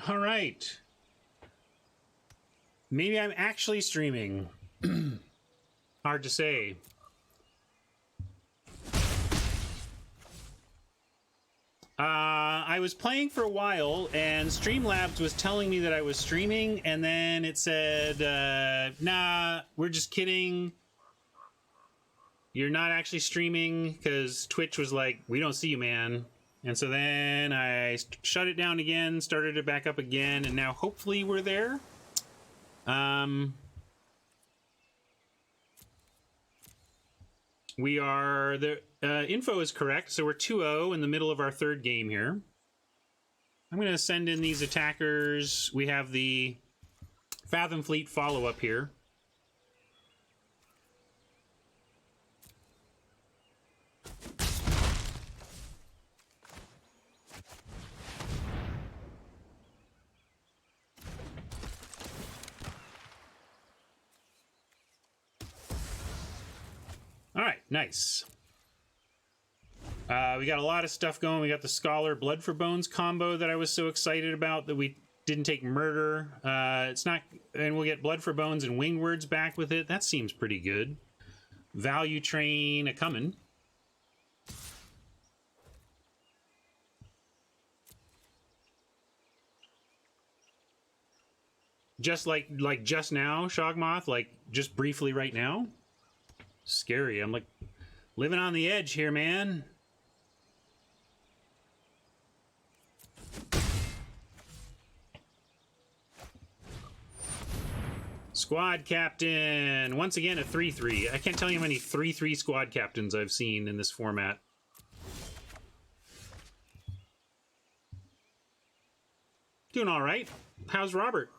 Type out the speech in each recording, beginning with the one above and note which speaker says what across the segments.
Speaker 1: All right. Maybe I'm actually streaming. Hard to say. I was playing for a while, and Streamlabs was telling me that I was streaming, and then it said, nah, we're just kidding. You're not actually streaming, because Twitch was like, we don't see you, man. And so then I shut it down again, started it back up again, and now hopefully we're there. We are, the info is correct, so we're 2-0 in the middle of our third game here. I'm going to send in these attackers. We have the Fathom Fleet follow-up here. All right, nice. We got a lot of stuff going. We got the Scholar Blood for Bones combo that I was so excited about that we didn't take Murder. It's not, and we'll get Blood for Bones and Wing Words back with it. That seems pretty good. Value Train a-coming. Just like just now, Shogmoth, like just briefly right now. Scary. I'm like living on the edge here, man. Squad captain. Once again, a 3-3. I can't tell you how many 3-3 squad captains I've seen in this format. Doing all right. How's Robert?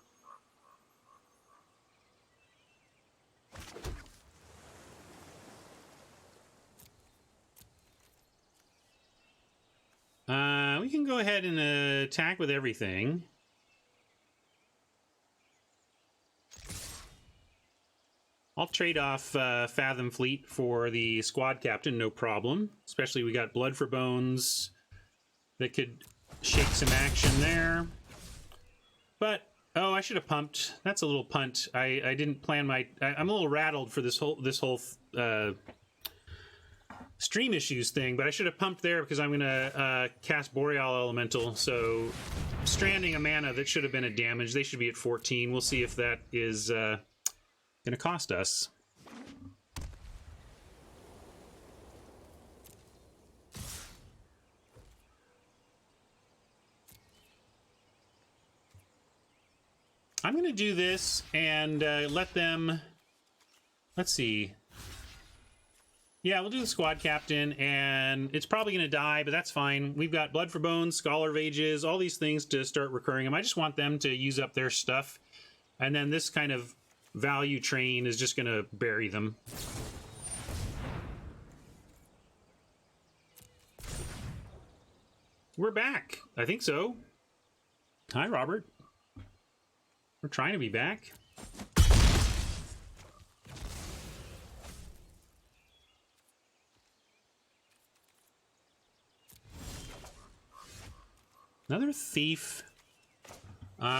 Speaker 1: We can go ahead and attack with everything. I'll trade off Fathom Fleet for the squad captain, no problem. Especially we got Blood for Bones that could shake some action there. But, oh, I should have pumped. That's a little punt. I didn't plan my... I'm a little rattled for this whole stream issues thing, but I should have pumped there because I'm going to cast Boreal Elemental, so stranding a mana that should have been a damage. They should be at 14. We'll see if that is going to cost us. I'm going to do this and let them... Let's see. Yeah, we'll do the squad captain, and it's probably going to die, but that's fine. We've got Blood for Bones, Scholar of Ages, all these things to start recurring them. I just want them to use up their stuff, and then this kind of value train is just going to bury them. We're back. I think so. Hi, Robert. We're trying to be back. Another thief.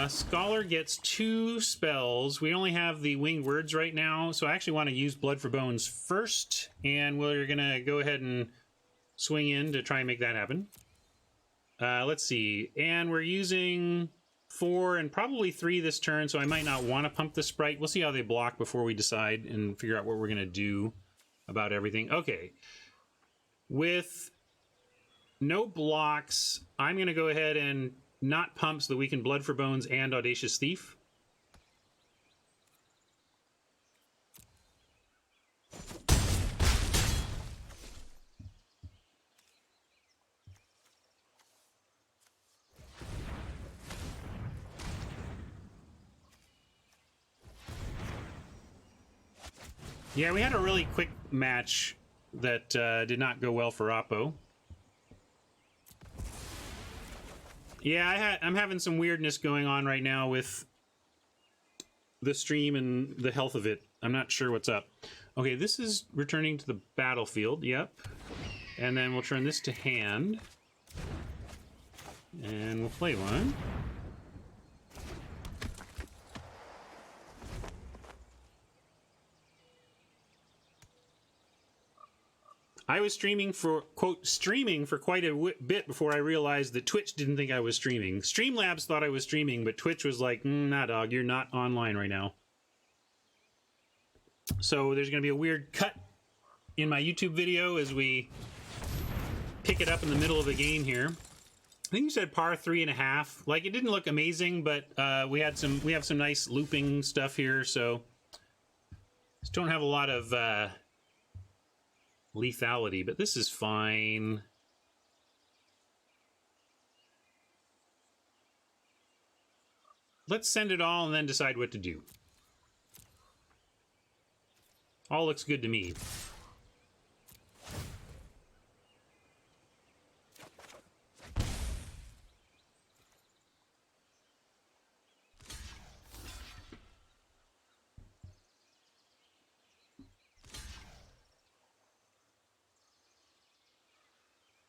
Speaker 1: Scholar gets 2 spells. We only have the Winged Words right now, so I actually want to use Blood for Bones first, and we're going to go ahead and swing in to try and make that happen. Let's see. And we're using 4 and probably 3 this turn, so I might not want to pump the Sprite. We'll see how they block before we decide and figure out what we're going to do about everything. Okay. With no blocks, I'm going to go ahead and not pump so that we can Blood for Bones and Audacious Thief. Yeah, we had a really quick match that did not go well for Oppo. Yeah, I'm having some weirdness going on right now with the stream and the health of it. I'm not sure what's up. Okay, this is returning to the battlefield. Yep. And then we'll turn this to hand. And we'll play one. I was streaming for, quote, streaming for quite a bit before I realized that Twitch didn't think I was streaming. Streamlabs thought I was streaming, but Twitch was like, nah, dog, you're not online right now. So there's going to be a weird cut in my YouTube video as we pick it up in the middle of the game here. I think you said par 3.5. Like, it didn't look amazing, but we have some nice looping stuff here, so just don't have a lot of lethality, but this is fine. Let's send it all and then decide what to do. All looks good to me.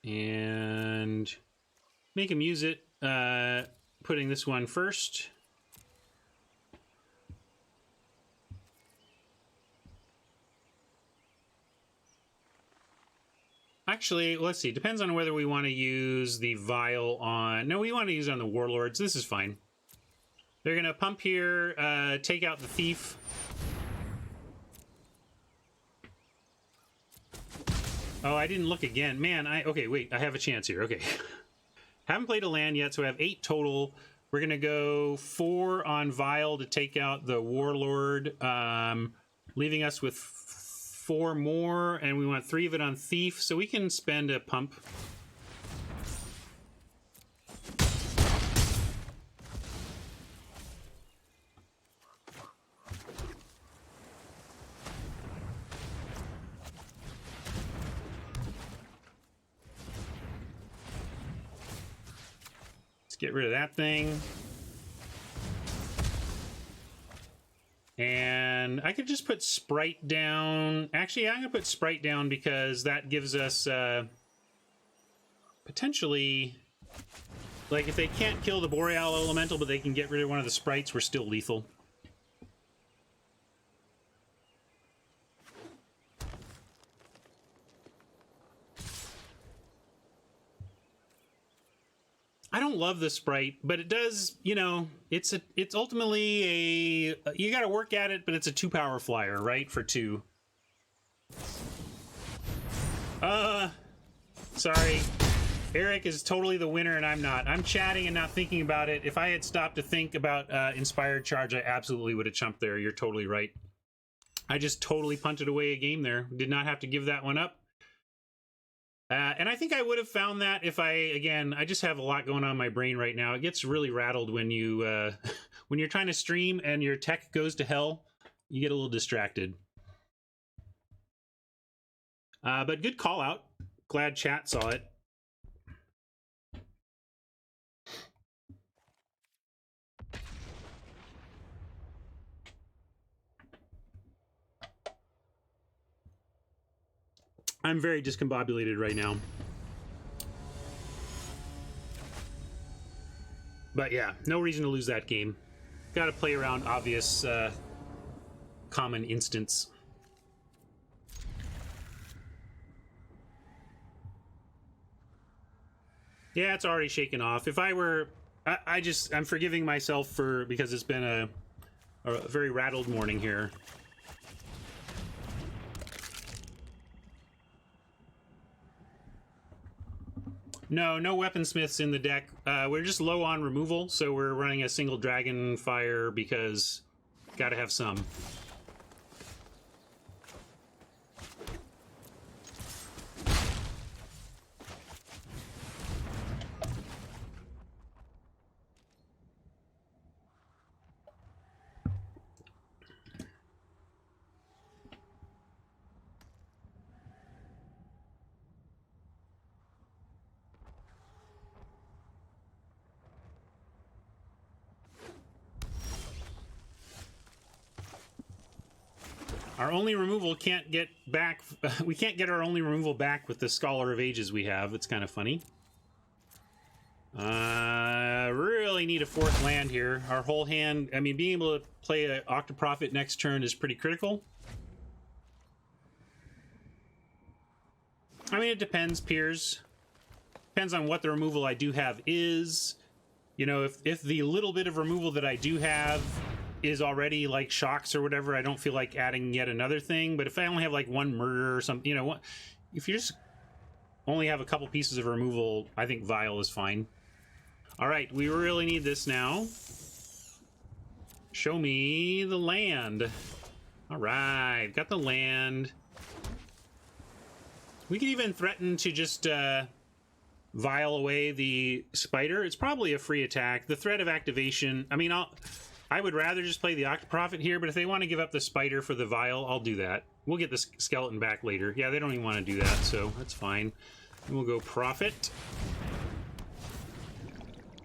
Speaker 1: And make him use it, putting this one first. Actually, let's see. Depends on whether we want to use the vial on... No, we want to use it on the warlords. This is fine. They're going to pump here, take out the thief. Oh, I didn't look again. Man, okay, wait. I have a chance here. Okay. Haven't played a land yet, so I have 8 total. We're going to go 4 on vial to take out the warlord, leaving us with 4 more, and we want 3 of it on thief, so we can spend a pump. Let's get rid of that thing. And I could just put Sprite down. Actually, I'm going to put Sprite down because that gives us potentially... Like, if they can't kill the Boreal Elemental, but they can get rid of one of the Sprites, we're still lethal. I don't love the Sprite, but it does, you know, it's ultimately a, you got to work at it, but it's a 2-power flyer, right? For 2. Sorry. Eric is totally the winner and I'm not. I'm chatting and not thinking about it. If I had stopped to think about Inspired Charge, I absolutely would have chumped there. You're totally right. I just totally punted away a game there. Did not have to give that one up. And I think I would have found that if again, I just have a lot going on in my brain right now. It gets really rattled when you, when you're trying to stream and your tech goes to hell, you get a little distracted. But good call out. Glad chat saw it. I'm very discombobulated right now. But yeah, no reason to lose that game. Got to play around obvious common instance. Yeah, it's already shaken off. If I were... I'm forgiving myself because it's been a very rattled morning here. No weaponsmiths in the deck. We're just low on removal, so we're running a single dragon fire because gotta have some. Our only removal can't get back... we can't get our only removal back with the Scholar of Ages we have. It's kind of funny. Really need a 4th land here. Our whole hand... I mean, being able to play an Octoprophet next turn is pretty critical. I mean, it depends, Piers. Depends on what the removal I do have is. You know, if the little bit of removal that I do have is already like shocks or whatever, I don't feel like adding yet another thing. But if I only have like one murder or something, you know, if you just only have a couple pieces of removal, I think Vial is fine. All right, we really need this now. Show me the land. All right, got the land. We can even threaten to just vial away the spider. It's probably a free attack. The threat of activation, I mean, I would rather just play the Octoprophet here, but if they want to give up the spider for the vial, I'll do that. We'll get the skeleton back later. Yeah, they don't even want to do that, so that's fine. And we'll go Prophet.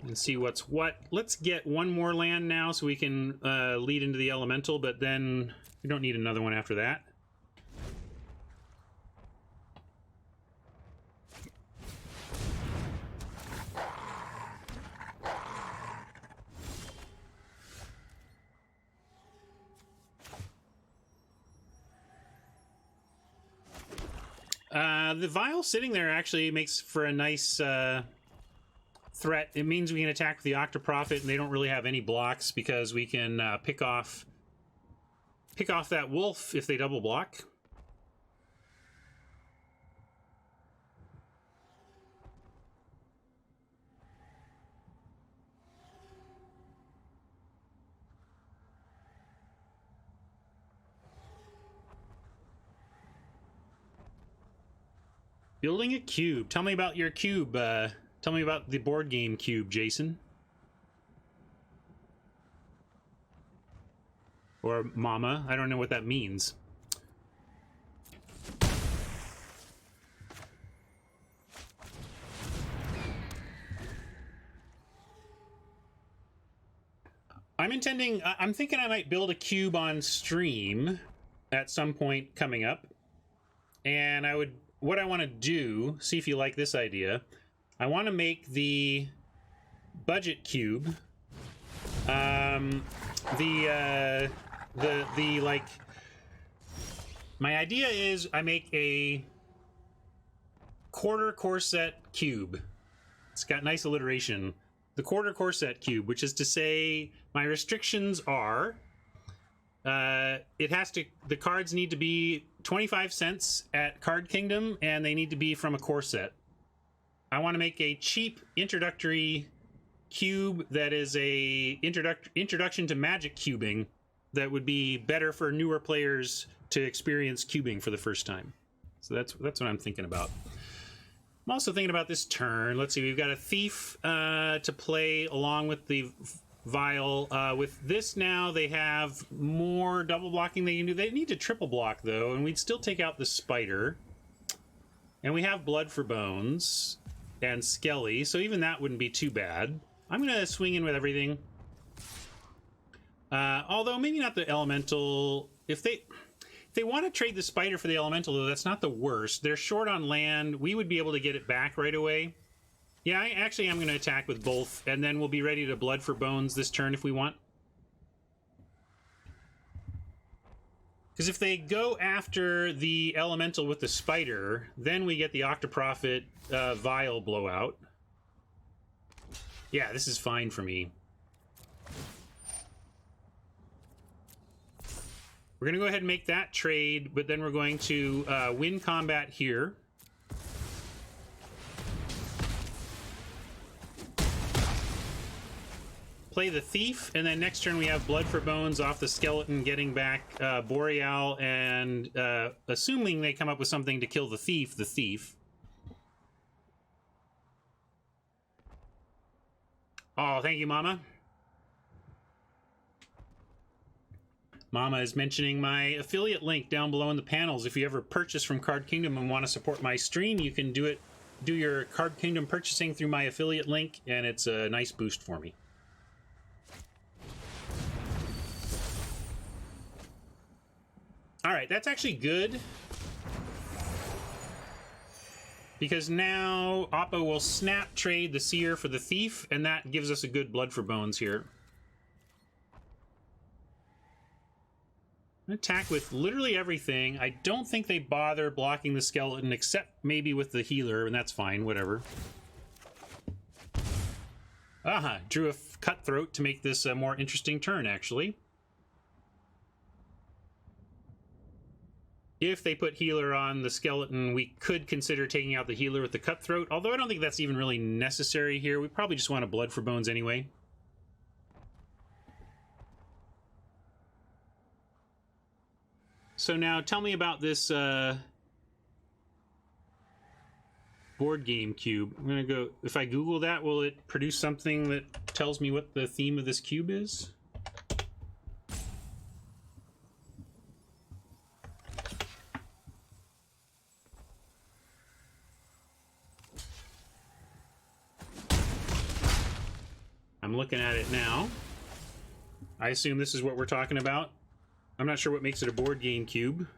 Speaker 1: And see what's what. Let's get one more land now so we can lead into the elemental, but then we don't need another one after that. The vial sitting there actually makes for a nice threat. It means we can attack with the Octoprophet, and they don't really have any blocks because we can pick off that wolf if they double block. Building a cube. Tell me about your cube. Tell me about the board game cube, Jason. Or Mama. I don't know what that means. I'm thinking I might build a cube on stream at some point coming up. And what I want to do, see if you like this idea, I want to make the budget cube, like, my idea is I make a quarter core set cube. It's got nice alliteration. The quarter core set cube, which is to say my restrictions are, the cards need to be 25 cents at Card Kingdom, and they need to be from a core set. I want to make a cheap introductory cube that is a introduction to Magic cubing that would be better for newer players to experience cubing for the first time. So that's what I'm thinking about. I'm also thinking about this turn. Let's see, we've got a Thief to play along with the Vial. With this now, they have more double blocking they can do. They need to triple block, though, and we'd still take out the spider. And we have Blood for Bones and Skelly, so even that wouldn't be too bad. I'm going to swing in with everything. Although, maybe not the Elemental. If they want to trade the spider for the Elemental, though, that's not the worst. They're short on land. We would be able to get it back right away. Yeah, I actually am going to attack with both, and then we'll be ready to Blood for Bones this turn if we want. Because if they go after the Elemental with the Spider, then we get the Octoprophet Vial blowout. Yeah, this is fine for me. We're going to go ahead and make that trade, but then we're going to win combat here. Play the Thief, and then next turn we have Blood for Bones off the skeleton, getting back Boreal, and assuming they come up with something to kill the Thief. Oh, thank you, Mama. Mama is mentioning my affiliate link down below in the panels. If you ever purchase from Card Kingdom and want to support my stream, you can do your Card Kingdom purchasing through my affiliate link, and it's a nice boost for me. All right, that's actually good. Because now Oppo will snap trade the Seer for the Thief, and that gives us a good Blood for Bones here. Attack with literally everything. I don't think they bother blocking the skeleton except maybe with the healer, and that's fine, whatever. Aha, drew a cutthroat to make this a more interesting turn, actually. If they put healer on the skeleton, we could consider taking out the healer with the cutthroat, although I don't think that's even really necessary here. We probably just want a blood for bones anyway. So now tell me about this board game cube. I'm gonna go, if I Google that, will it produce something that tells me what the theme of this cube is? I'm looking at it now. I assume this is what we're talking about. I'm not sure what makes it a board game cube.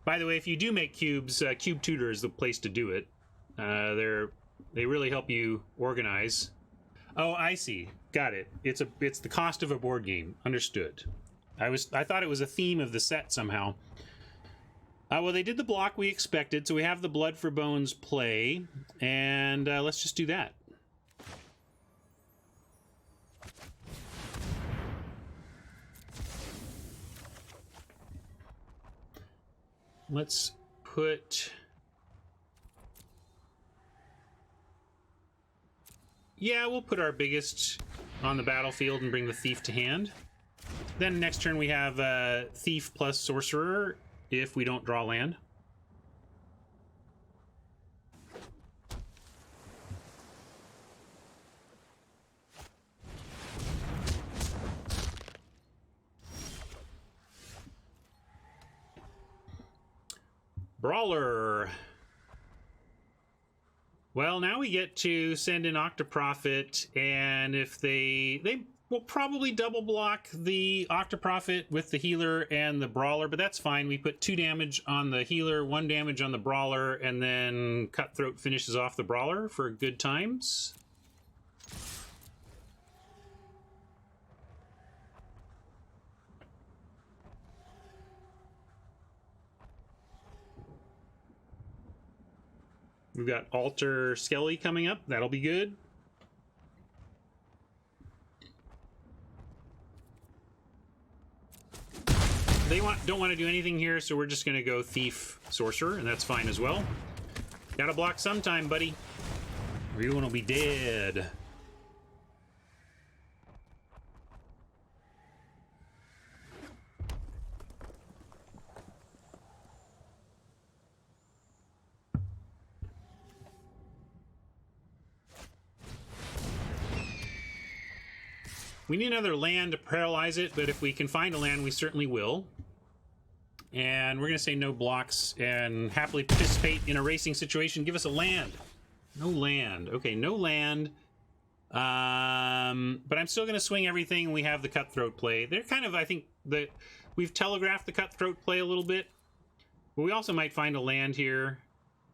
Speaker 1: By the way, if you do make cubes, Cube Tutor is the place to do it. They really help you organize. Oh, I see. Got it. It's the cost of a board game. Understood. I thought it was a theme of the set somehow. Well, they did the block we expected, so we have the Blood for Bones play, and let's just do that. Let's put... Yeah, we'll put our biggest on the battlefield and bring the Thief to hand. Then next turn we have Thief plus Sorcerer if we don't draw land. Brawler. Well, now we get to send in Octoprophet, and if they will probably double block the Octoprophet with the healer and the Brawler, but that's fine. We put 2 damage on the healer, 1 damage on the Brawler, and then Cutthroat finishes off the Brawler for good times. We've got Alter Skelly coming up. That'll be good. They don't want to do anything here, so we're just going to go Thief Sorcerer, and that's fine as well. Gotta block sometime, buddy. Or you will be dead. We need another land to paralyze it, but if we can find a land, we certainly will. And we're going to say no blocks and happily participate in a racing situation. Give us a land. No land. Okay, no land. But I'm still going to swing everything. We have the Cutthroat play. They're kind of, I think, we've telegraphed the Cutthroat play a little bit. But we also might find a land here.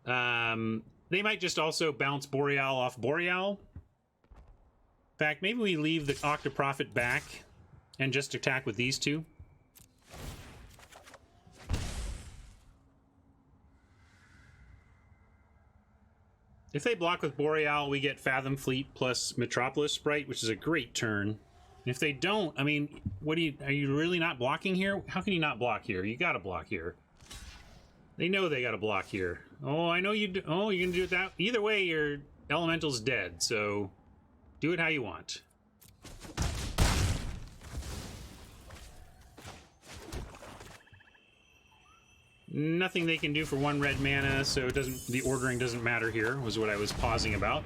Speaker 1: They might just also bounce Boreal off Boreal. In fact, maybe we leave the Octoprophet back and just attack with these two. If they block with Boreal, we get Fathom Fleet plus Metropolis Sprite, which is a great turn. And if they don't, I mean, are you really not blocking here? How can you not block here? You gotta block here. They know they gotta block here. Oh, I know you do. Oh, you're gonna do it that. Either way, your Elemental's dead, so do it how you want. Nothing they can do for 1 red mana, so the ordering doesn't matter here, was what I was pausing about.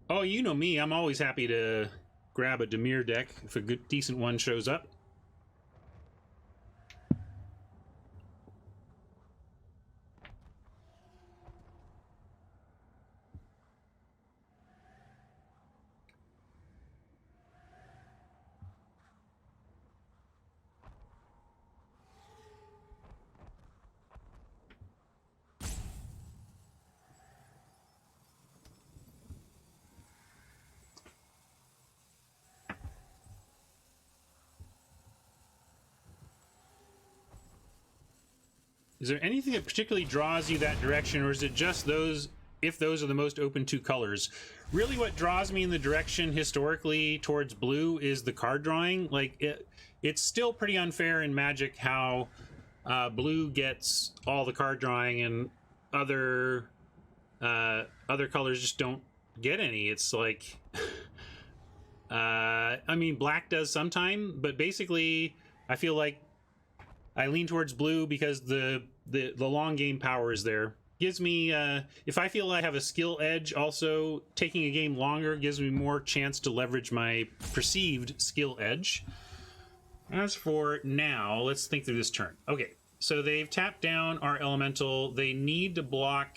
Speaker 1: Oh, you know me, I'm always happy to grab a Dimir deck if a good, decent one shows up. Is there anything that particularly draws you that direction, or is it just those, if those are the most open two colors? Really what draws me in the direction historically towards blue is the card drawing. Like, it's still pretty unfair in Magic how blue gets all the card drawing and other colors just don't get any. It's like, I mean, black does sometime, but basically I feel like I lean towards blue because the long game power is there. Gives me, if I feel I have a skill edge, also taking a game longer gives me more chance to leverage my perceived skill edge. As for now, let's think through this turn. Okay, so they've tapped down our elemental. They need to block.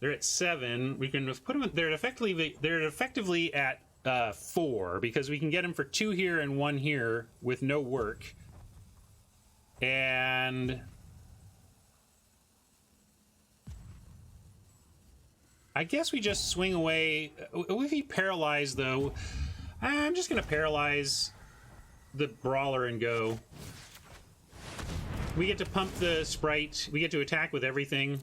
Speaker 1: They're at 7. We can put them. They're effectively at 4 because we can get them for 2 here and 1 here with no work. And I guess we just swing away. If he paralyzed, though, I'm just going to paralyze the brawler and go. We get to pump the sprite. We get to attack with everything.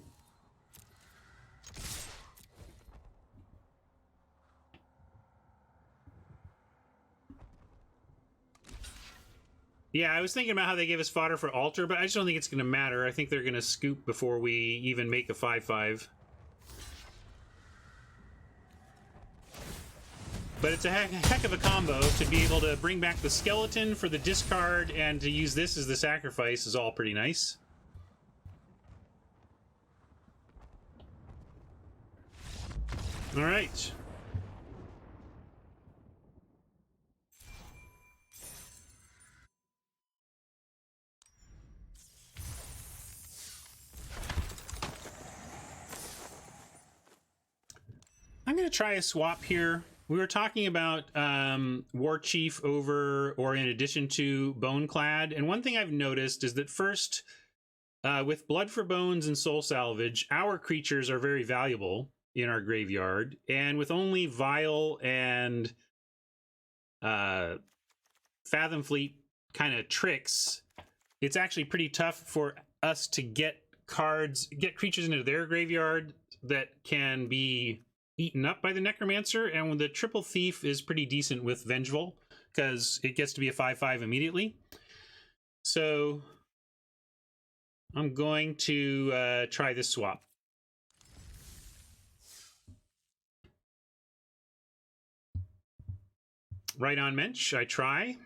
Speaker 1: Yeah, I was thinking about how they gave us fodder for altar, but I just don't think it's going to matter. I think they're going to scoop before we even make a 5/5. But it's a heck of a combo to be able to bring back the skeleton for the discard and to use this as the sacrifice is all pretty nice. All right. I'm going to try a swap here. We were talking about War Chief over or in addition to Boneclad, and one thing I've noticed is that first, with Blood for Bones and Soul Salvage, our creatures are very valuable in our graveyard, and with only Vile and Fathom Fleet kind of tricks, it's actually pretty tough for us to get creatures into their graveyard that can be eaten up by the Necromancer, and the Triple Thief is pretty decent with Vengeful because it gets to be a 5/5 immediately. So I'm going to try this swap. Right on Mensch, I try.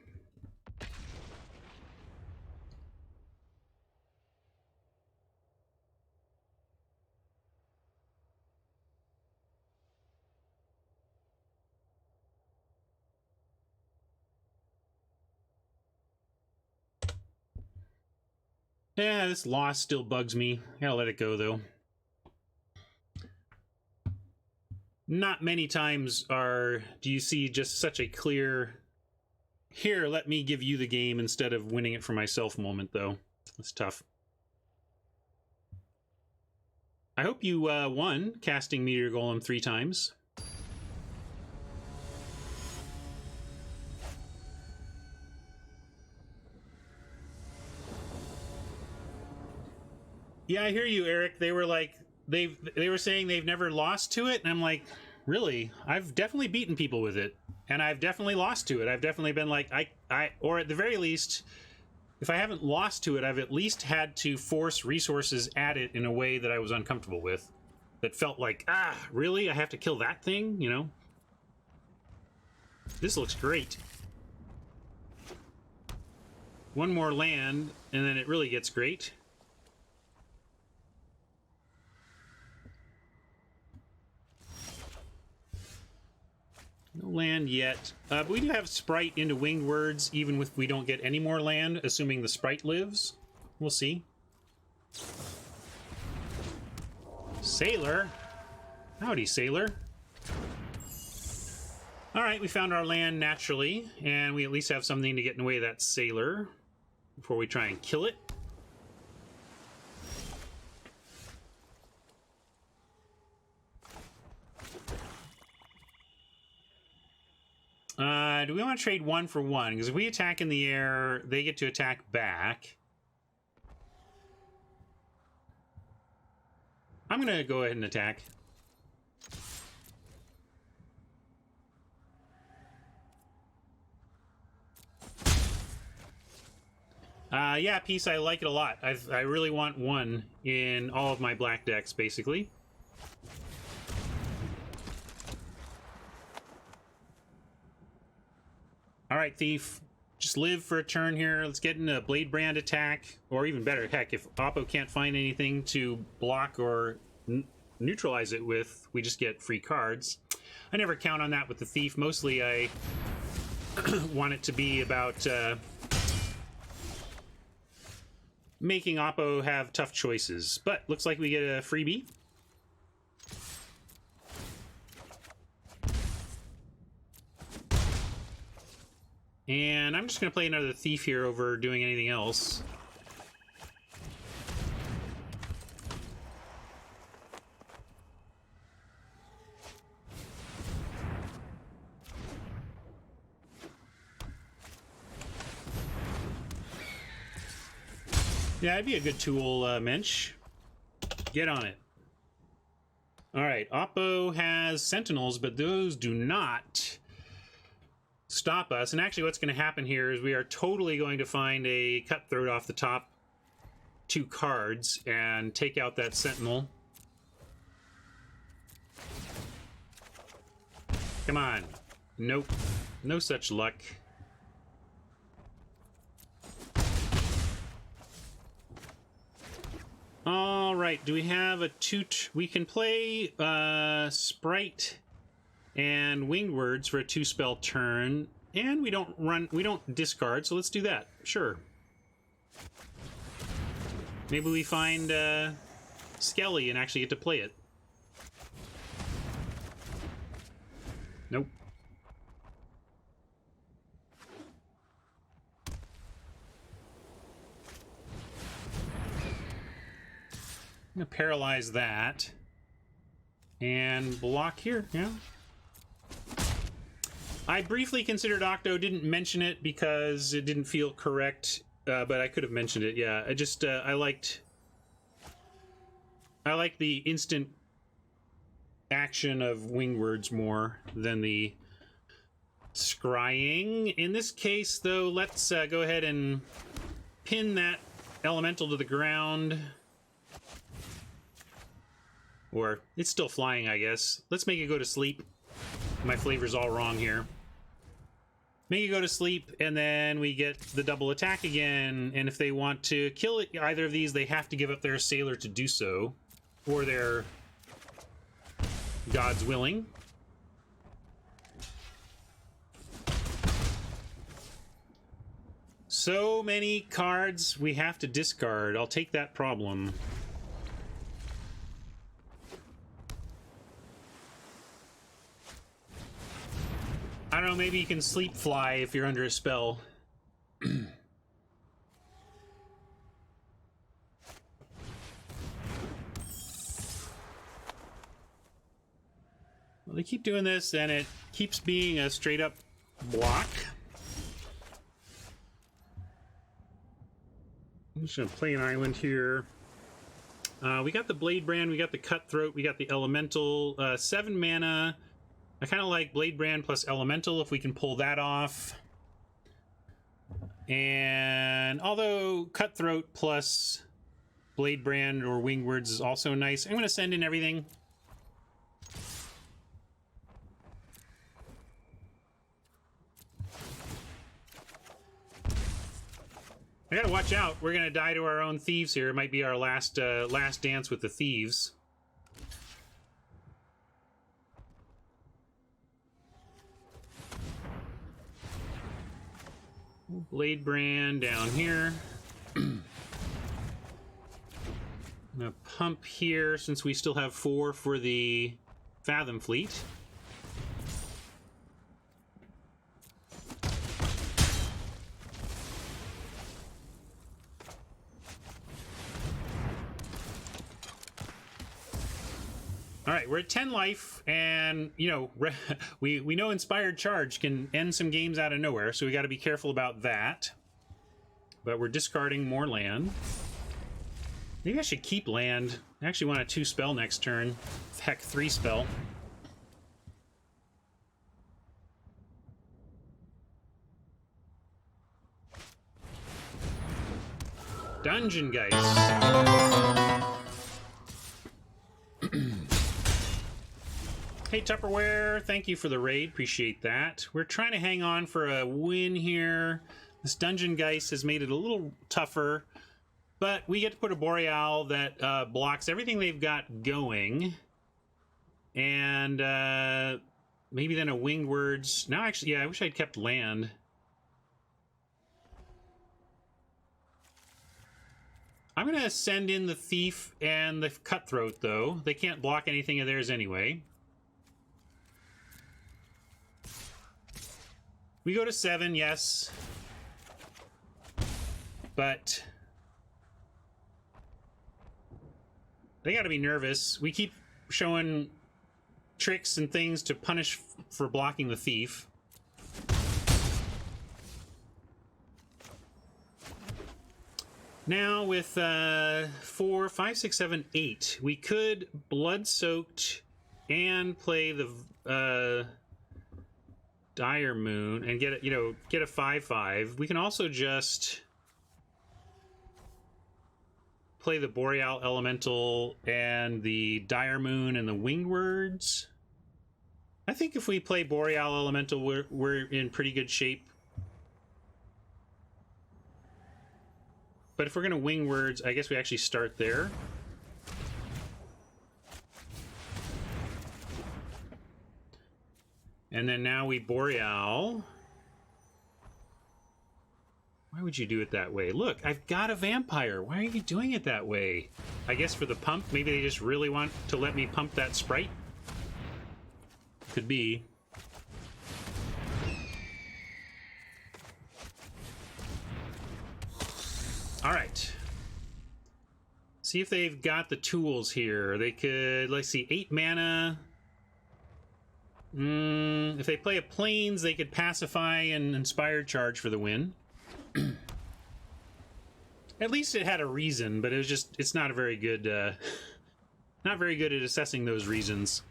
Speaker 1: Yeah, this loss still bugs me. Gotta let it go, though. Not many times do you see just such a clear, here, let me give you the game instead of winning it for myself moment, though. It's tough. I hope you won casting Meteor Golem 3 times. Yeah, I hear you, Eric. They were like, they were saying they've never lost to it, and I'm like, really? I've definitely beaten people with it, and I've definitely lost to it. I've definitely been like, or at the very least, if I haven't lost to it, I've at least had to force resources at it in a way that I was uncomfortable with. That felt like, really? I have to kill that thing? You know? This looks great. One more land, and then it really gets great. No land yet. But we do have Sprite into Winged Words, even if we don't get any more land, assuming the Sprite lives. We'll see. Sailor? Howdy, Sailor. Alright, we found our land naturally, and we at least have something to get in the way of that Sailor before we try and kill it. Do we want to trade 1 for 1? Because if we attack in the air, they get to attack back. I'm going to go ahead and attack. Yeah, Peace, I like it a lot. I really want one in all of my black decks, basically. All right, Thief. Just live for a turn here. Let's get into a Blade Brand attack. Or even better, heck, if Oppo can't find anything to block or neutralize it with, we just get free cards. I never count on that with the Thief. Mostly I want it to be about making Oppo have tough choices. But looks like we get a freebie. And I'm just going to play another Thief here over doing anything else. Yeah, it'd be a good tool, Mensch. Get on it. Alright, Oppo has Sentinels, but those do not stop us. And actually what's going to happen here is we are totally going to find a Cutthroat off the top 2 cards and take out that Sentinel. Come on. Nope. No such luck. All right, do we have a toot? We can play Sprite and Winged Words for a 2-spell turn, and we don't discard, so let's do that. Sure. Maybe we find Skelly and actually get to play it. Nope. I'm gonna paralyze that and block here. Yeah. I briefly considered Octo, didn't mention it because it didn't feel correct, but I could have mentioned it. Yeah, I just I liked the instant action of Winged Words more than the scrying. In this case, though, let's go ahead and pin that elemental to the ground. Or, it's still flying, I guess. Let's make it go to sleep. My flavor's all wrong here. Make it go to sleep, and then we get the double attack again. And if they want to kill it, either of these, they have to give up their Sailor to do so. Or their God's willing. So many cards we have to discard. I'll take that problem. I don't know, maybe you can sleep fly if you're under a spell. Well, they keep doing this, and it keeps being a straight-up block. I'm just going to play an island here. We got the Blade Brand, we got the Cutthroat, we got the Elemental. 7 mana. I kind of like Blade Brand plus Elemental if we can pull that off. And although Cutthroat plus Blade Brand or Winged Words is also nice, I'm going to send in everything. I gotta watch out. We're gonna die to our own thieves here. It might be our last dance with the thieves. Blade Brand down here. I'm gonna pump here since we still have 4 for the Fathom Fleet. Alright, we're at 10 life, and, you know, we know Inspired Charge can end some games out of nowhere, so we got to be careful about that. But we're discarding more land. Maybe I should keep land. I actually want a 2 spell next turn. Heck, 3 spell. Dungeon Geist. Hey Tupperware, thank you for the raid. Appreciate that. We're trying to hang on for a win here. This Dungeon Geist has made it a little tougher, but we get to put a Boreal that blocks everything they've got going. And maybe then a Winged Words. Now, actually, yeah, I wish I'd kept land. I'm going to send in the Thief and the Cutthroat, though. They can't block anything of theirs anyway. We go to 7, yes. But they got to be nervous. We keep showing tricks and things to punish for blocking the Thief. Now with 4, 5, 6, 7, 8, we could Blood Soaked and play the Dire Moon and get a, get a 5/5. We can also just play the Boreal Elemental and the Dire Moon and the Winged Words. I think if we play Boreal Elemental, we're in pretty good shape. But if we're going to Winged Words, I guess we actually start there. And then now we Boreal. Why would you do it that way? Look, I've got a Vampire. Why are you doing it that way? I guess for the pump. Maybe they just really want to let me pump that Sprite. Could be. All right. See if they've got the tools here. They could, let's see, 8 mana. If they play a Plains, they could Pacify and Inspired Charge for the win. At least it had a reason, but it was just, it's not a very good, not very good at assessing those reasons.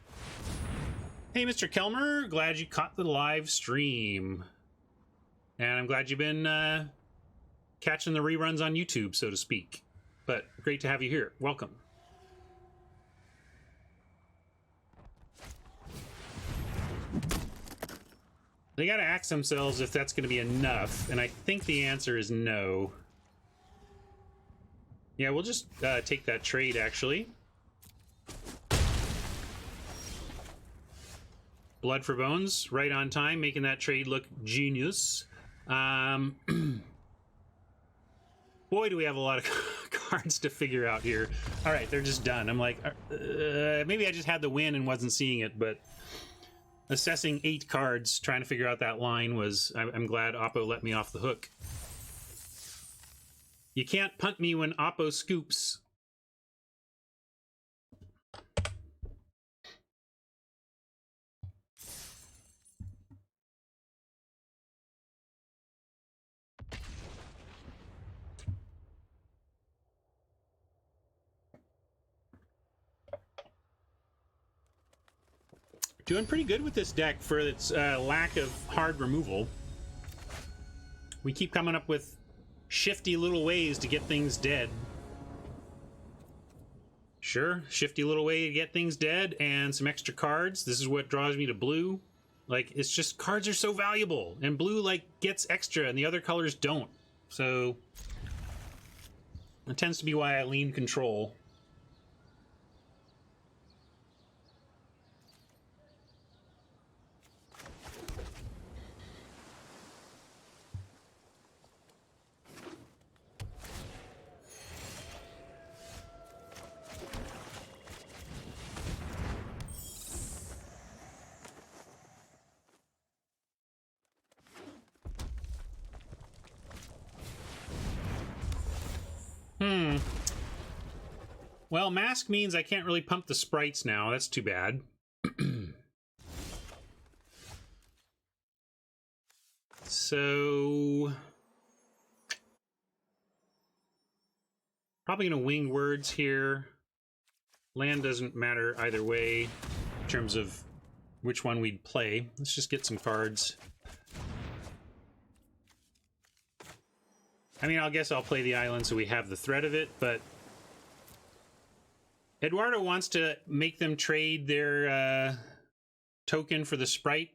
Speaker 1: Hey, Mr. Kelmer, glad you caught the live stream. And I'm glad you've been catching the reruns on YouTube, so to speak. But great to have you here. Welcome. They gotta ask themselves if that's gonna be enough, and I think the answer is no. Yeah, we'll just take that trade, actually. Blood for Bones, right on time, making that trade look genius. Boy, do we have a lot of cards to figure out here. All right, they're just done. I'm like, maybe I just had the win and wasn't seeing it, but assessing 8 cards, trying to figure out that line was, I'm glad Oppo let me off the hook. You can't punt me when Oppo scoops. Doing pretty good with this deck for its lack of hard removal. We keep coming up with shifty little ways to get things dead. Sure, shifty little way to get things dead and some extra cards. This is what draws me to blue. Like, it's just cards are so valuable, and blue, like, gets extra and the other colors don't. So it tends to be why I lean control. Well, mask means I can't really pump the sprites now. That's too bad. So Probably going to wing words here. Land doesn't matter either way in terms of which one we'd play. Let's just get some cards. I mean, I guess I'll play the island so we have the threat of it, but Eduardo wants to make them trade their token for the sprite.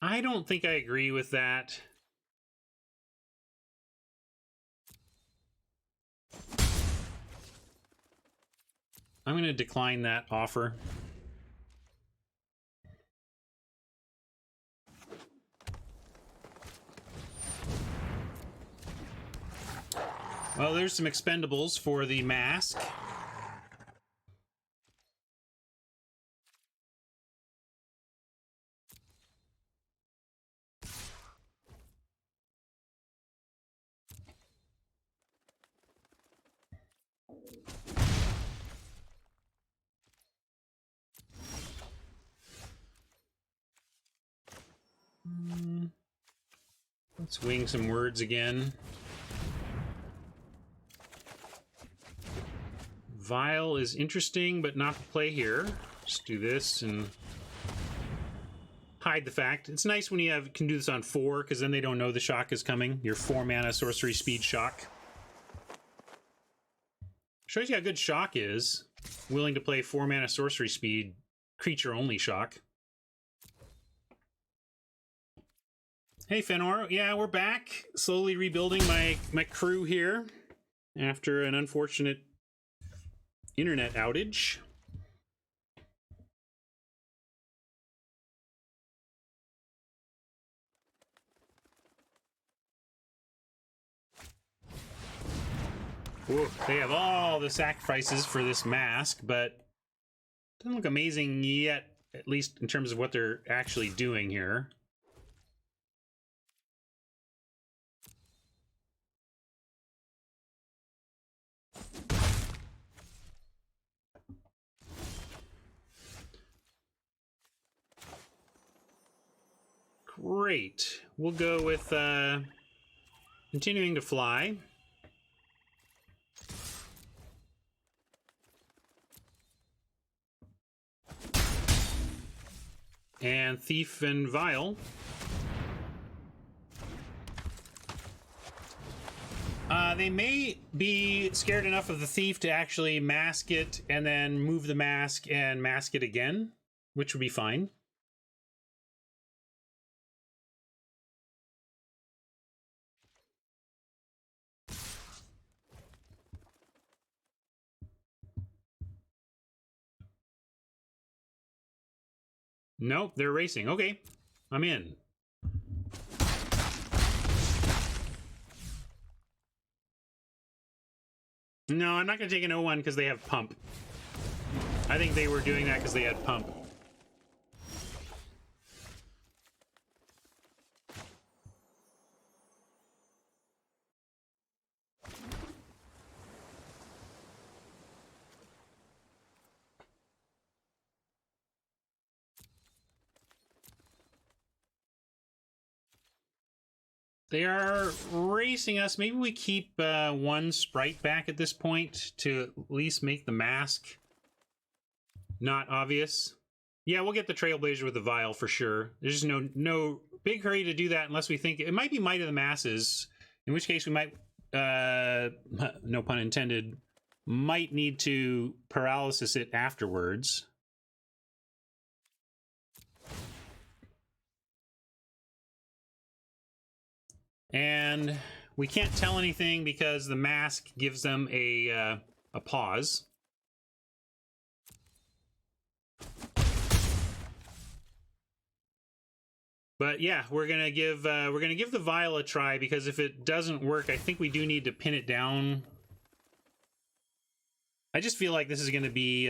Speaker 1: I don't think I agree with that. I'm going to decline that offer. Well, there's some expendables for the mask. Let's wing some words again. Vial is interesting, but not to play here. Just do this and hide the fact. It's nice when you can do this on 4, because then they don't know the shock is coming. Your 4-mana sorcery speed shock. Shows you how good shock is. Willing to play 4-mana sorcery speed, creature-only shock. Hey, Fenor. Yeah, we're back. Slowly rebuilding my crew here after an unfortunate internet outage. Whoa, they have all the sacrifices for this mask, but doesn't look amazing yet, at least in terms of what they're actually doing here. Great. We'll go with continuing to fly. And Thief and Vial. They may be scared enough of the Thief to actually mask it and then move the mask and mask it again, which would be fine. Nope, they're racing. Okay, I'm in. No, I'm not going to take an 0-1 because they have pump. I think they were doing that because they had pump. They are racing us. Maybe we keep one sprite back at this point to at least make the mask not obvious. Yeah, we'll get the Trailblazer with the Vial for sure. There's no big hurry to do that unless we think it might be Might of the Masses, in which case we might, no pun intended, might need to paralysis it afterwards. And we can't tell anything because the mask gives them a pause. But yeah, we're gonna give the Vial a try, because if it doesn't work, I think we do need to pin it down. I just feel like this is gonna be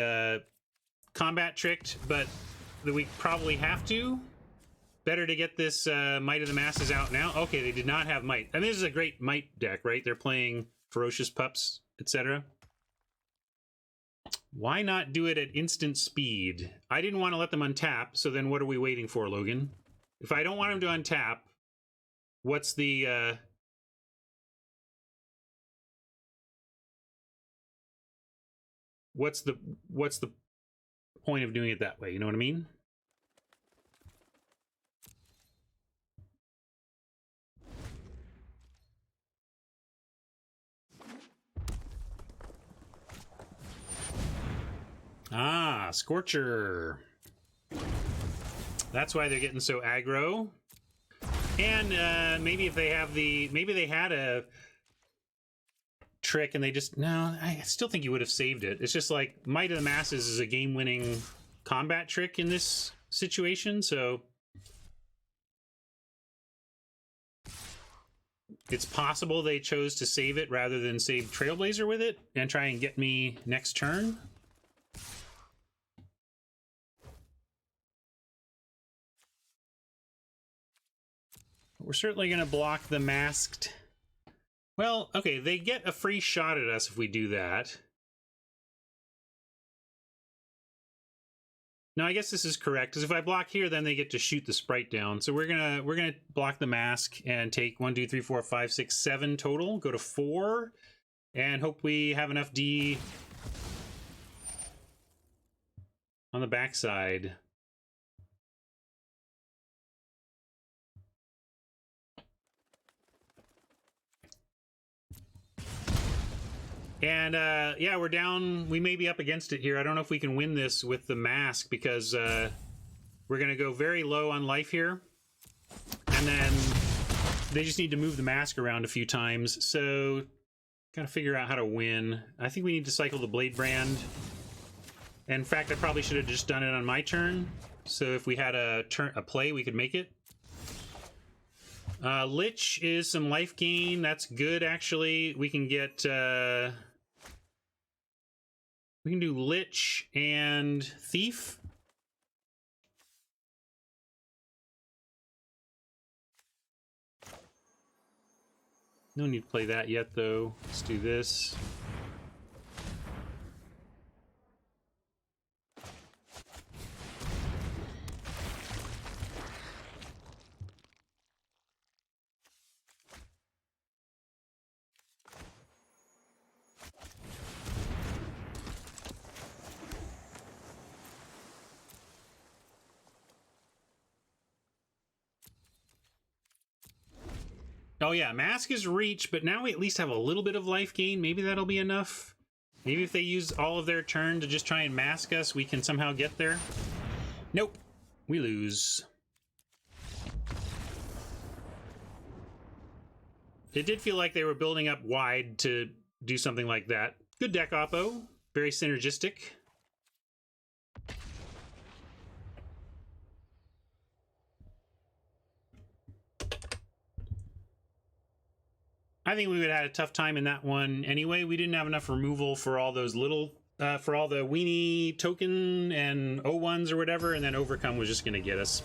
Speaker 1: combat tricked, but that we probably have to. Better to get this Might of the Masses out now. Okay, they did not have Might. I mean, this is a great Might deck, right? They're playing Ferocious Pups, etc. Why not do it at instant speed? I didn't want to let them untap, so then what are we waiting for, Logan? If I don't want them to untap, what's the what's the point of doing it that way? You know what I mean? Ah, Scorcher. That's why they're getting so aggro. And maybe if they have maybe they had a trick and they just, no, I still think you would have saved it. It's just like Might of the Masses is a game-winning combat trick in this situation, so it's possible they chose to save it rather than save Trailblazer with it and try and get me next turn. We're certainly going to block the masked. Well, okay, they get a free shot at us if we do that. No, I guess this is correct, because if I block here, then they get to shoot the sprite down. So we're gonna block the mask and take 1, 2, 3, 4, 5, 6, 7 total. Go to 4, and hope we have enough D on the backside. And yeah, we're down. We may be up against it here. I don't know if we can win this with the mask because we're going to go very low on life here. And then they just need to move the mask around a few times. So got to figure out how to win. I think we need to cycle the Blade Brand. In fact, I probably should have just done it on my turn. So if we had a play, we could make it. Lich is some life gain. That's good, actually. We can get... we can do Lich and Thief. No need to play that yet, though. Let's do this. Oh yeah, Mask is reach, but now we at least have a little bit of life gain. Maybe that'll be enough. Maybe if they use all of their turn to just try and mask us, we can somehow get there. Nope. We lose. It did feel like they were building up wide to do something like that. Good deck, Oppo. Very synergistic. I think we would have had a tough time in that one anyway. We didn't have enough removal for all those little, for all the weenie token and O1s or whatever, and then Overcome was just going to get us.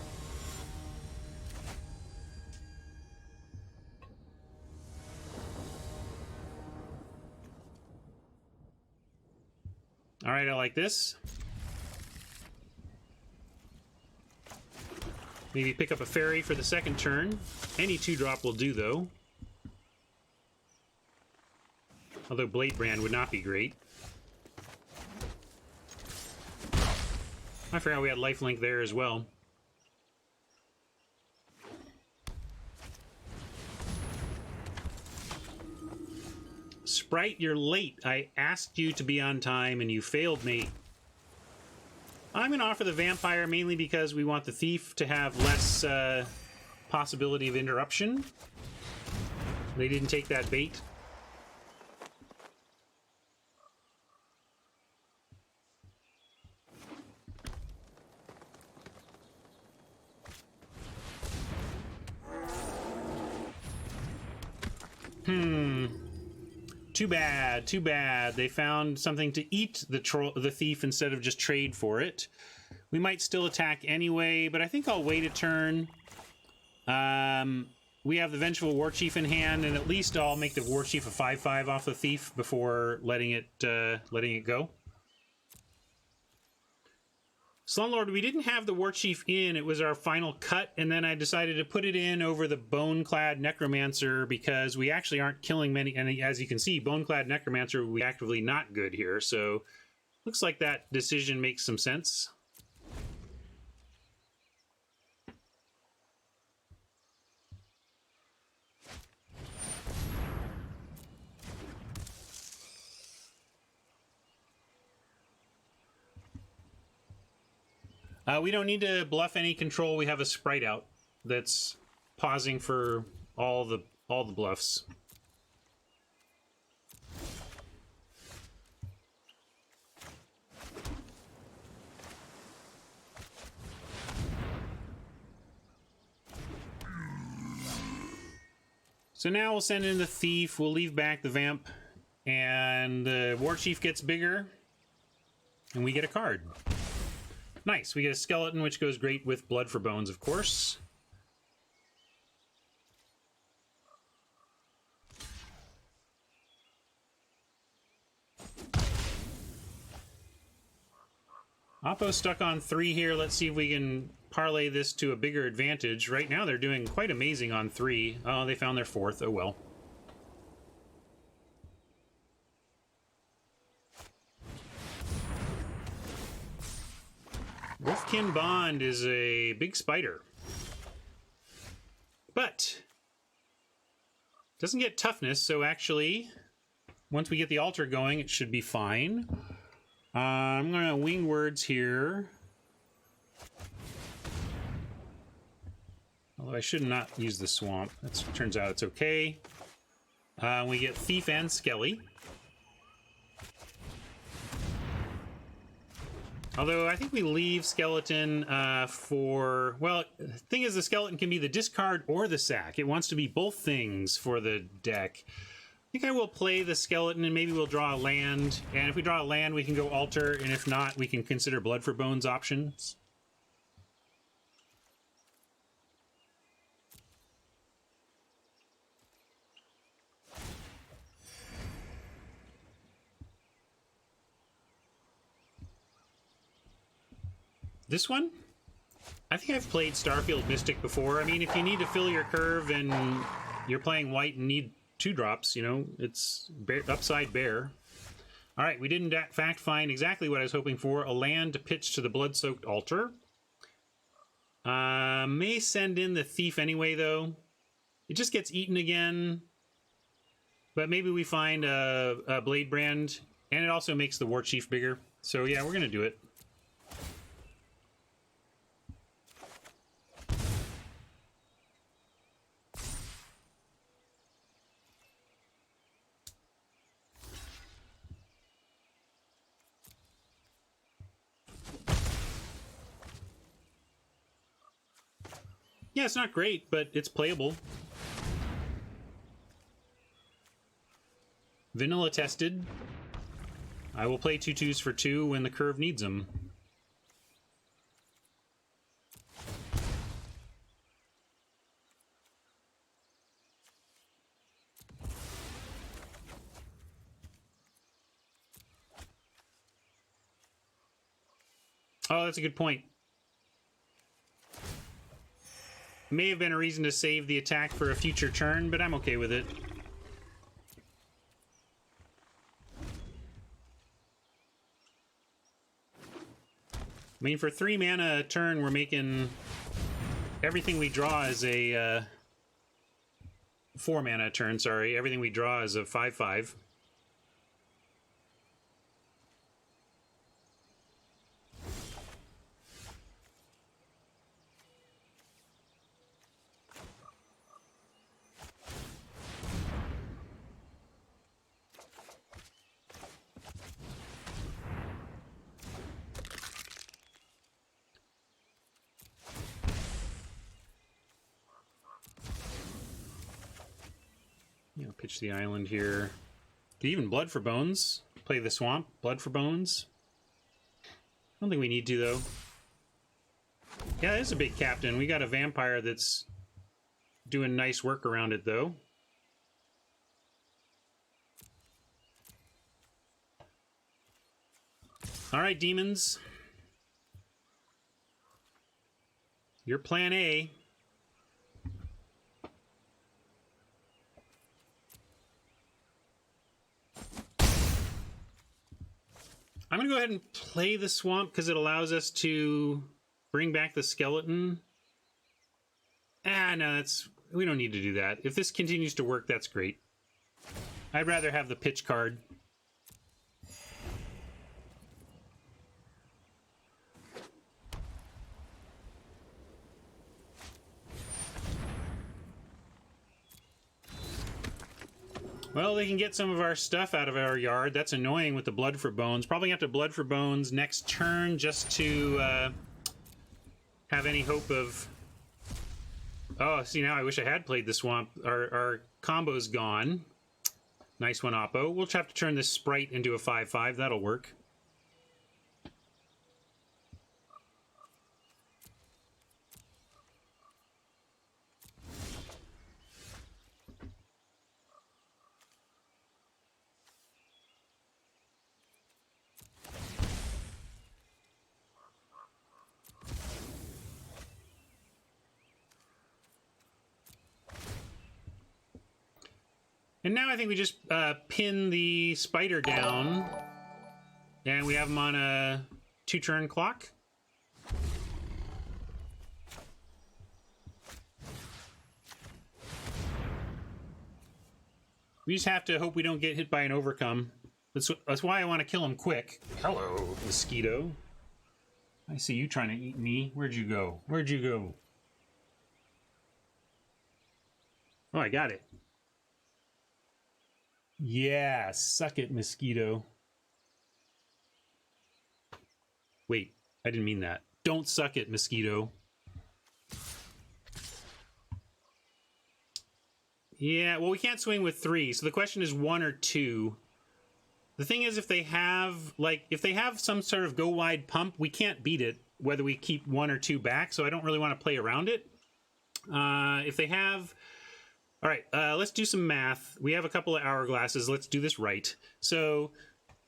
Speaker 1: All right, I like this. Maybe pick up a fairy for the second turn. Any 2-drop will do, though. Although Blade Brand would not be great. I forgot we had lifelink there as well. Sprite, you're late. I asked you to be on time and you failed me. I'm going to offer the Vampire mainly because we want the Thief to have less possibility of interruption. They didn't take that bait. Too bad, too bad. They found something to eat the thief instead of just trade for it. We might still attack anyway, but I think I'll wait a turn. We have the Vengeful Warchief in hand, and at least I'll make the Warchief a 5/5 off the thief before letting it go. Slumlord, we didn't have the Warchief in. It was our final cut, and then I decided to put it in over the Bone-clad Necromancer because we actually aren't killing many. And as you can see, Bone-clad Necromancer would be actively not good here. So Looks like that decision makes some sense. We don't need to bluff any control. We have a sprite out that's pausing for all the bluffs. So now we'll send in the thief. We'll leave back the vamp, and the war chief gets bigger, and we get a card. Nice. We get a skeleton, which goes great with Blood for Bones, of course. Oppo's stuck on 3 here. Let's see if we can parlay this to a bigger advantage. Right now, they're doing quite amazing on 3. Oh, they found their 4th. Oh, well. Wolfkin Bond is a big spider. But doesn't get toughness, so actually, once we get the altar going, it should be fine. I'm going to wing words here. Although I should not use the swamp. It turns out it's okay. We get Thief and Skelly. Although I think we leave Skeleton for... Well, the thing is the Skeleton can be the discard or the sack. It wants to be both things for the deck. I think I will play the Skeleton and maybe we'll draw a land. And if we draw a land, we can go altar. And if not, we can consider Blood for Bones options. This one? I think I've played Starfield Mystic before. I mean, if you need to fill your curve and you're playing white and need 2 drops, you know, it's upside bear. All right, we didn't in fact find exactly what I was hoping for. A land to pitch to the blood-soaked altar. May send in the thief anyway, though. It just gets eaten again. But maybe we find a blade brand, and it also makes the war chief bigger. So yeah, we're going to do it. Yeah, it's not great, but it's playable. Vanilla tested. I will play 2/2s for 2 when the curve needs them. Oh, that's a good point. May have been a reason to save the attack for a future turn, but I'm okay with it. I mean, for 3 mana a turn, we're making everything we draw is a 4 mana a turn, sorry. Everything we draw is a 5/5. You know, pitch the island here. Even Blood for Bones. Play the swamp. Blood for Bones. I don't think we need to, though. Yeah, it is a big captain. We got a vampire that's doing nice work around it, though. All right, demons. Your plan A. I'm going to go ahead and play the swamp because it allows us to bring back the skeleton. No, we don't need to do that. If this continues to work, that's great. I'd rather have the pitch card. Well, they can get some of our stuff out of our yard. That's annoying with the Blood for Bones. Probably have to Blood for Bones next turn just to have any hope of... Oh, see, now I wish I had played the swamp. Our combo's gone. Nice one, Oppo. We'll have to turn this sprite into a 5/5. That'll work. And now I think we just pin the spider down, and we have him on a 2-turn clock. We just have to hope we don't get hit by an overcome. That's why I want to kill him quick. Hello, mosquito. I see you trying to eat me. Where'd you go? Where'd you go? Oh, I got it. Yeah, suck it, mosquito. Wait, I didn't mean that. Don't suck it, mosquito. Yeah, well, we can't swing with 3, so the question is 1 or 2. The thing is, if they have some sort of go wide pump, we can't beat it, whether we keep 1 or 2 back, so I don't really want to play around it. If they have... All right, let's do some math. We have a couple of hourglasses. Let's do this right. So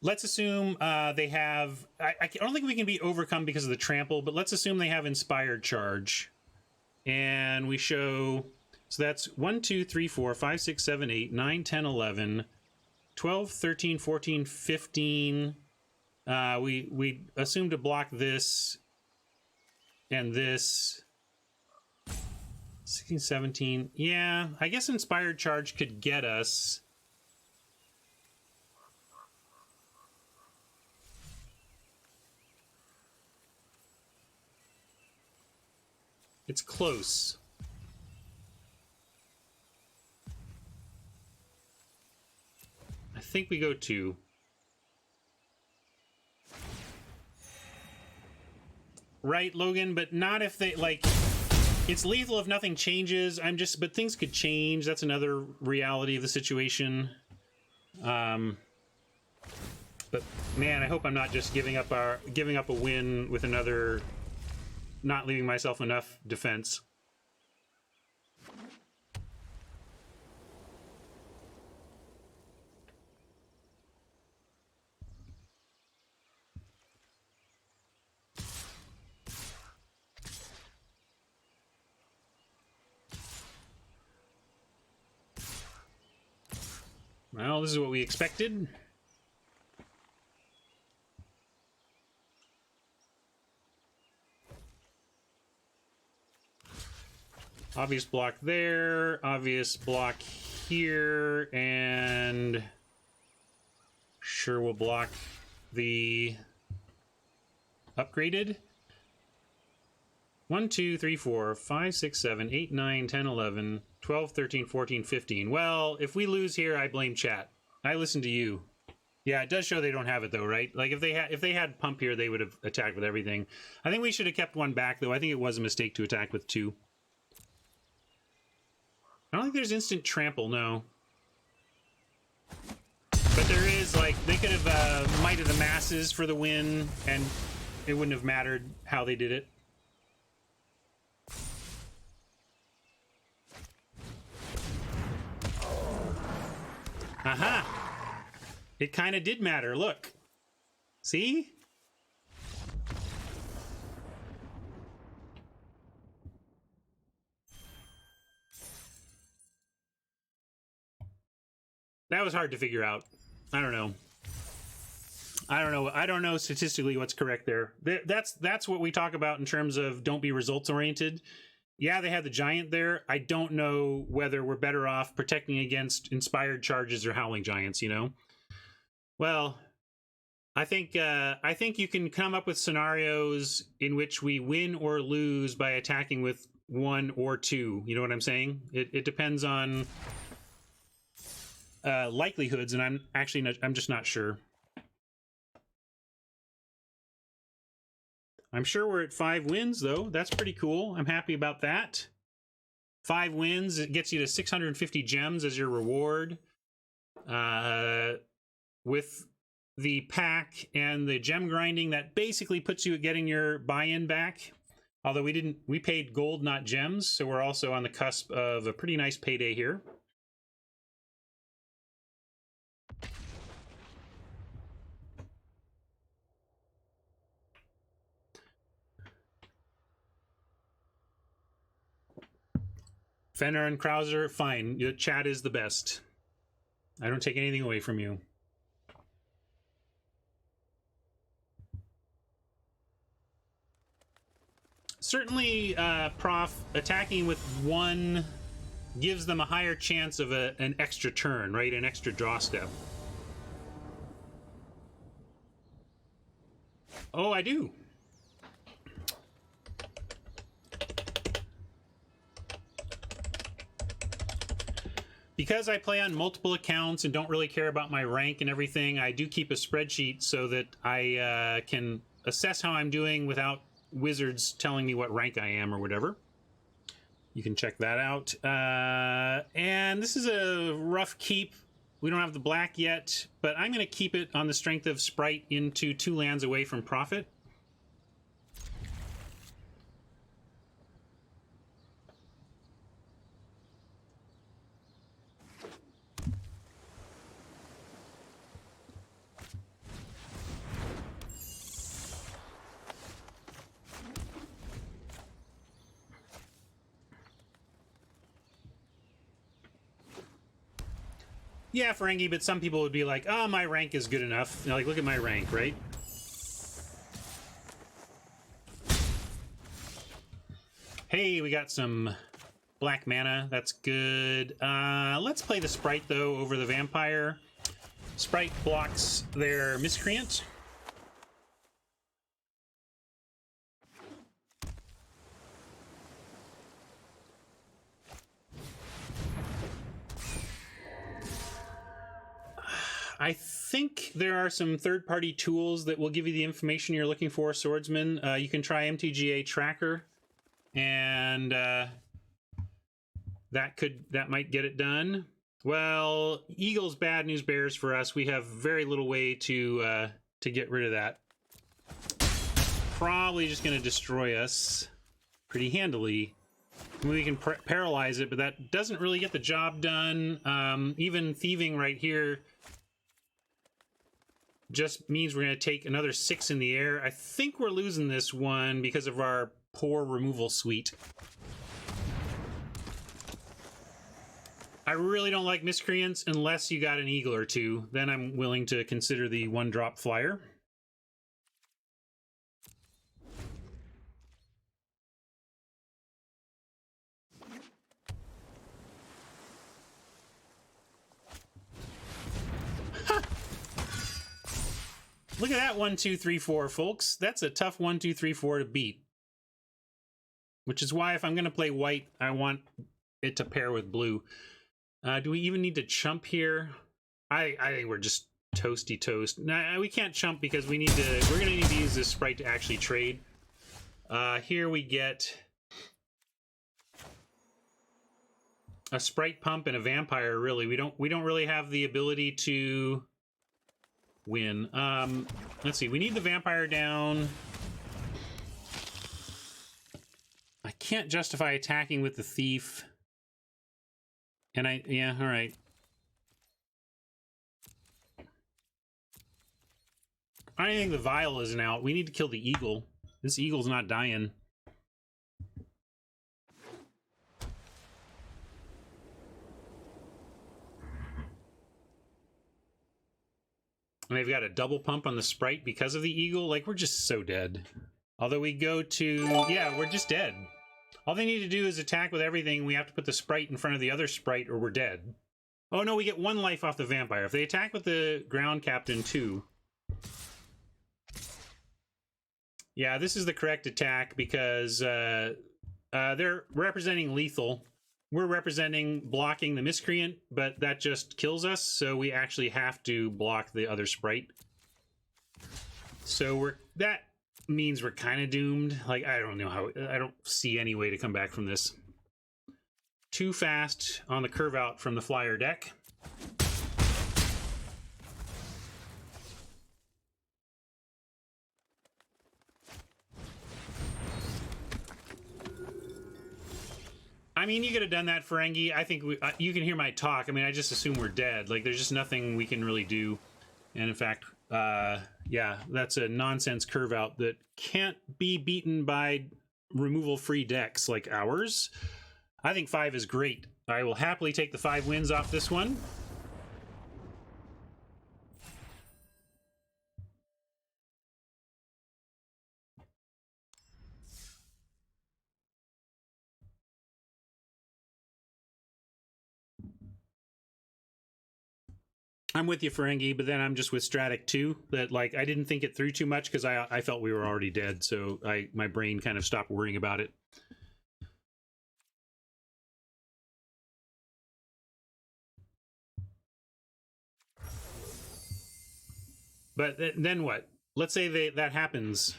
Speaker 1: let's assume they have... I don't think we can be overcome because of the trample, but let's assume they have inspired charge. And we show... So that's 1, 2, 3, 4, 5, 6, 7, 8, 9, 10, 11, 12, 13, 14, 15. We assume to block this and this... 16, 17. Yeah, I guess Inspired Charge could get us. It's close. I think we go 2. Right, Logan? But not if they, like... It's lethal if nothing changes. But things could change. That's another reality of the situation. But man, I hope I'm not just giving up a win with another, not leaving myself enough defense. Well, this is what we expected. Obvious block there, obvious block here, and sure we'll block the upgraded. 1, 2, 3, 4, 5, 6, 7, 8, 9, 10, 11, 12, 13, 14, 15. Well, if we lose here, I blame chat. I listen to you. Yeah, it does show they don't have it though, right? Like if they had pump here, they would have attacked with everything. I think we should have kept 1 back though. I think it was a mistake to attack with 2. I don't think there's instant trample, no. But there is, like, they could have Might of the Masses for the win, and it wouldn't have mattered how they did it. Aha! It kind of did matter, look. See? That was hard to figure out. I don't know. I don't know. I don't know statistically what's correct there. That's what we talk about in terms of don't be results oriented. Yeah, they had the giant there. I don't know whether we're better off protecting against inspired charges or howling giants, you know? Well, I think you can come up with scenarios in which we win or lose by attacking with 1 or 2. You know what I'm saying? It depends on likelihoods, and I'm just not sure. I'm sure we're at 5 wins, though. That's pretty cool. I'm happy about that. 5 wins, it gets you to 650 gems as your reward. With the pack and the gem grinding, that basically puts you at getting your buy-in back. Although we paid gold, not gems, so we're also on the cusp of a pretty nice payday here. Fenner and Krauser, fine. Your chat is the best. I don't take anything away from you. Certainly, Prof, attacking with 1 gives them a higher chance of an extra turn, right? An extra draw step. Oh, I do. Because I play on multiple accounts and don't really care about my rank and everything, I do keep a spreadsheet so that I can assess how I'm doing without wizards telling me what rank I am or whatever. You can check that out. And this is a rough keep. We don't have the black yet, but I'm going to keep it on the strength of Sprite into 2 lands away from profit. Yeah, Ferengi, but some people would be like, oh, my rank is good enough. You know, like, look at my rank, right? Hey, we got some black mana. That's good. Let's play the Sprite, though, over the Vampire. Sprite blocks their Miscreant. I think there are some third-party tools that will give you the information you're looking for, Swordsman. You can try MTGA Tracker, and that might get it done. Well, Eagle's bad news bears for us. We have very little way to get rid of that. Probably just going to destroy us pretty handily. We can paralyze it, but that doesn't really get the job done. Even thieving right here just means we're going to take another 6 in the air. I think we're losing this one because of our poor removal suite. I really don't like Miscreants unless you got an Eagle or 2. Then I'm willing to consider the 1-drop flyer. Look at that 1, 2, 3, 4, folks. That's a tough 1, 2, 3, 4 to beat. Which is why if I'm going to play white, I want it to pair with blue. Do we even need to chump here? I think we're just toasty toast. Nah, we can't chump because we're going to need to use this Sprite to actually trade. Here we get a Sprite pump and a Vampire, really. We don't really have the ability to win. Let's see. We need the Vampire down. I can't justify attacking with the Thief. And yeah, all right. I think the Vial isn't out. We need to kill the Eagle. This Eagle's not dying. And they've got a double pump on the Sprite because of the Eagle. Like, we're just so dead. Although we go to... Yeah, we're just dead. All they need to do is attack with everything. We have to put the Sprite in front of the other Sprite or we're dead. Oh no, we get 1 life off the Vampire. If they attack with the Ground Captain too... Yeah, this is the correct attack because they're representing lethal. We're representing blocking the Miscreant, but that just kills us, so we actually have to block the other Sprite. So that means we're kind of doomed. Like, I don't know how... I don't see any way to come back from this. Too fast on the curve out from the flyer deck. I mean, you could have done that, Ferengi. I think you can hear my talk. I mean, I just assume we're dead. Like, there's just nothing we can really do. And in fact, yeah, that's a nonsense curve out that can't be beaten by removal-free decks like ours. I think 5 is great. I will happily take the 5 wins off this one. I'm with you, Ferengi, but then I'm just with Stratic too. That, like, I didn't think it through too much because I felt we were already dead, so my brain kind of stopped worrying about it. But then what? Let's say that happens.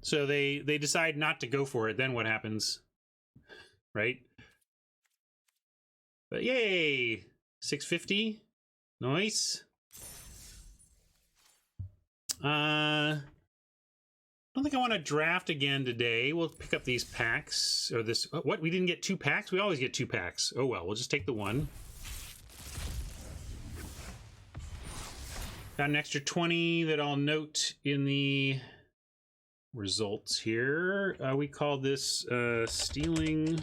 Speaker 1: So they decide not to go for it. Then what happens? Right? But yay! 650. Nice. I don't think I want to draft again today. We'll pick up these packs. Or this... What? We didn't get 2 packs? We always get 2 packs. Oh well, we'll just take the 1. Got an extra 20 that I'll note in the results here. We call this Stealing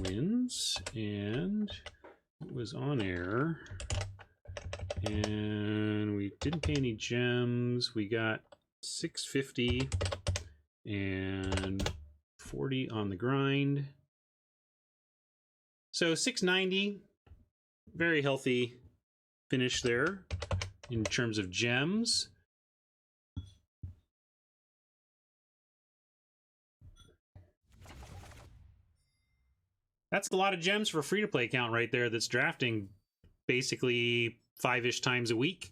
Speaker 1: Wins, and it was on air. And we didn't pay any gems. We got 650 and 40 on the grind. So 690, very healthy finish there in terms of gems. That's a lot of gems for a free-to-play account right there that's drafting basically 5-ish times a week.